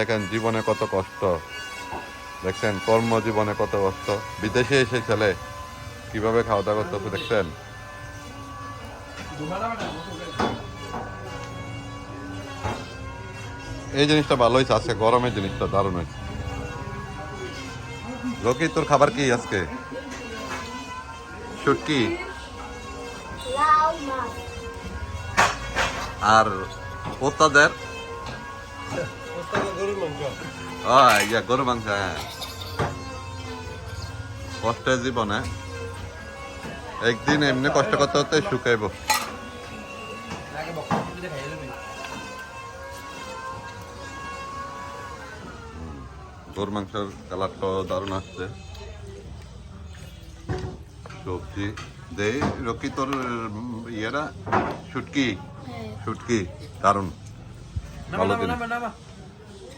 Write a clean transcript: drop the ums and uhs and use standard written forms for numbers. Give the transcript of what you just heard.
দেখেন জীবনে কত কষ্ট, দেখছেন কর্মজীবনে কত কষ্ট, বিদেশে এসে ছেলে কিভাবে খাওয়া দাওয়া করতেছে দেখছেন। এই জিনিসটা ভালো হয়েছে, আজকে গরমের জিনিসটা দারুণ হয়েছে। রকি তোর খাবার কি আজকে? শুটকি আর ওস্তাদের গরু মাংস। হ্যাঁ, কষ্টের জীবনে একদিন এমনি কষ্ট করতে করতে শুকাইব। গরু মাংসের কালারটা দারুণ আসছে। সবজি দেই রকি তোর ইয়েরা শুটকি, শুটকি দারুণ ভালো জিনিস।